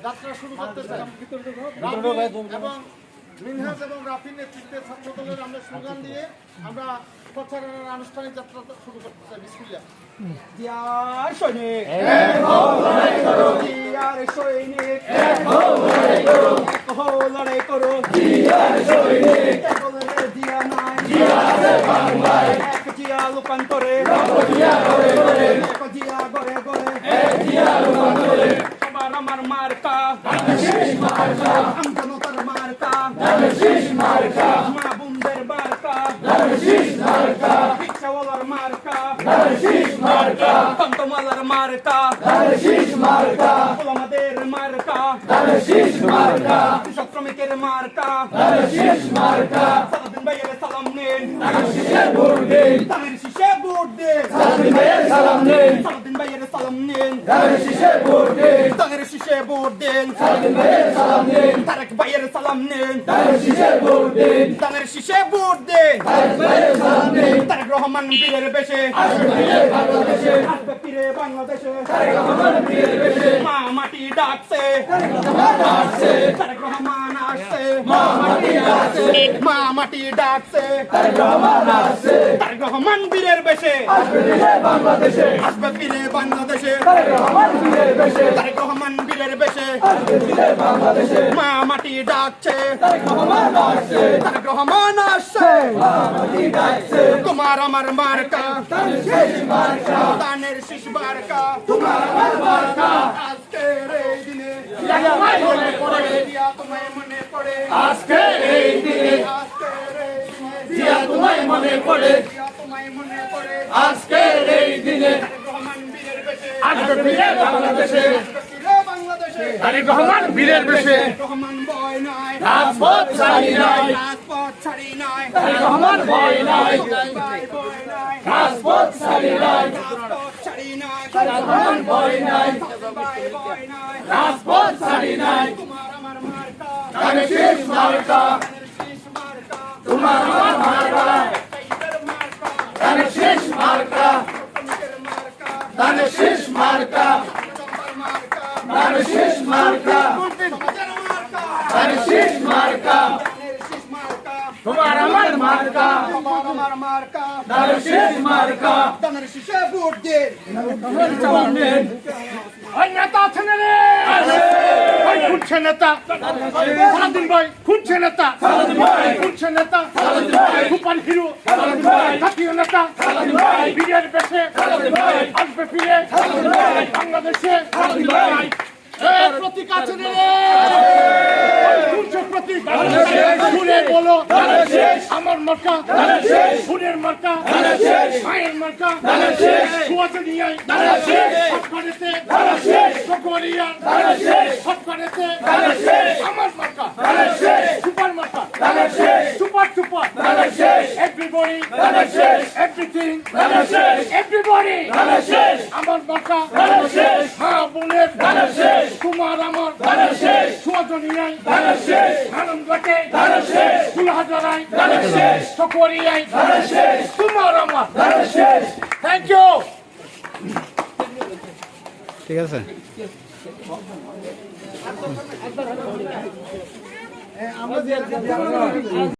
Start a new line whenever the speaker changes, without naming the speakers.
যাত্রা শুরু করতেছেন এবং মিনহাজ এবং রাফির নেতৃত্বে ছাত্রদলের আমরা স্লোগান দিয়ে আমরা প্রচারণার আনুষ্ঠানিক যাত্রা শুরু করতে চাই। বিসমিল্লাহ।
দিয়ার সৈনিক এক হও লড়াই করো, দিয়ার সৈনিক এক হও লড়াই করো, এক হও লড়াই করো, দিয়ার সৈনিক এক হলে দিয়া নাই, দিয়া আছে বাংলায়, এক জিয়া লোকান্তরে, রব জিয়া করে করে, এক জিয়া করে করে, এক জিয়া লোকান্তরে, সবার আমার মার্কা ধানের মার্কা, আমজনতার মার্কা ধানের মার্কা, মা বোনদের মার্কা ধানের মার্কা, রিকশাওয়ালার মার্কা ধানের মার্কা, টমটমওয়ালার মার্কা ধানের মার্কা, ওলামাদের মার্কা ধানের মার্কা, কৃষক শ্রমিকের মার্কা ধানের মার্কা, সালাউদ্দিন ভাইয়ের সালাম নিন, ধানের শীষে ভোট দিন, ধানের শীষে ভোট দিন, সালাউদ্দিন ভাইয়ের সালাম নিন, সালাউদ্দিন ভাইয়ের সালাম নিন, ধানের শীষে ভোট দিন, ধানের শীষে ভোট দিন, সালাউদ্দিন ভাইয়ের সালাম নিন, তারেক ভাইয়ের সালাম নিন, ধানের শীষে ভোট দিন, ধানের শীষে ভোট দিন, তারেক ভাইয়ের সালাম নিন, তারেক রহমান বীরের বেশে আসবে ফিরে বাংলাদেশে, আসবে ফিরে বাংলাদেশে, তারেক রহমান বীরের বেশে, মা মাটি ডাকছে, তারেক রহমান ডাকছে, তারেক রহমান আসছে, মা মাটি ডাকছে, মা মাটি ডাকছে, তারেক রহমান আসছে, তারেক রহমান বীরের বেশে আসবে ফিরে বাংলাদেশে, আসবে ফিরে বাংলাদেশে, তারেক রহমান বীরের বেশে, তারেক রহমান বীরের বেশে আসবে ফিরে বাংলাদেশে, মা মাটি ডাকছে, তারেক রহমান আসছে, তারেক রহমান আসছে, মা মাটি ডাকছে, তোমার আমার মার্কা ধানের শীষ মার্কা, ধানের শীষ মার্কা, তোমার আমার মার্কা, আজকের এই দিনে তোমায় মনে পড়ে, দিয়া তোমায় মনে পড়ে, আজকের এই দিনে, আজকের এই দিনে, দিয়া তোমায় মনে পড়ে, দিয়া তোমায় মনে পড়ে, আজকের এই দিনে, রহমান বীরের বেশে আসবে ফিরে বাংলাদেশে, আসবে ফিরে বাংলাদেশে, তারেক রহমান বীরের বেশে, রহমান ভয় নাই, রাজপথ ছাড়ি নাই, রাজপথ ছাড়ি নাই, তারেক রহমান ভয় নাই, ভয় নাই, রাজপথ ছাড়ি নাই, রাজপথ ছাড়ি নাই, তারেক রহমান ভয় নাই, ভয় নাই, রাজপথ ছাড়ি নাই, তোমার আমার মার্কা ধানের শীষ মার্কা, ধানের শীষ মার্কা, তোমার আমার মার্কা ধানের শীষ মার্কা, ধানের শীষ মার্কা, ধানের শীষ মার্কা, ধানের শীষ মার্কা, তোমার আমার মার্কা, তোমার মার্কা, ধানের শীষ মার্কা, ধানের শীষে ভোট দিন, ওই নেতা আছেন রে, ওই খুঁজছে নেতা, সালাউদ্দিন ভাই খুঁজছে নেতা, সালাউদ্দিন ভাই খুঁজছে নেতা, সালাউদ্দিন ভাই সুপার হিরো, সালাউদ্দিন ভাই জাতীয় নেতা, সালাউদ্দিন ভাই বীরের বেশে, সালাউদ্দিন ভাই আসবে ফিরে, সালাউদ্দিন ভাই বাংলাদেশে, সালাউদ্দিন ভাই এই প্রতীক আছে রে, খুঁজছে প্রতীক, শুনে বলো আমার মার্কা, ফুলের মার্কা, মায়ের মার্কা, কুয়াতে নিয়ে সবখানেতে সকরিয়া সবখানেতে আমার মার্কা, সুপার মার্কা, super super, everybody, everything, everybody, আমার মার্কা, মা বোনের, তোমার আমার, সুয়াজনিয়ায়, আনন্দকে, ফুলহাজারায়, সকরিয়ায়, তোমার আমার, থ্যাংক ইউ।
ঠিক আছে।
আমরা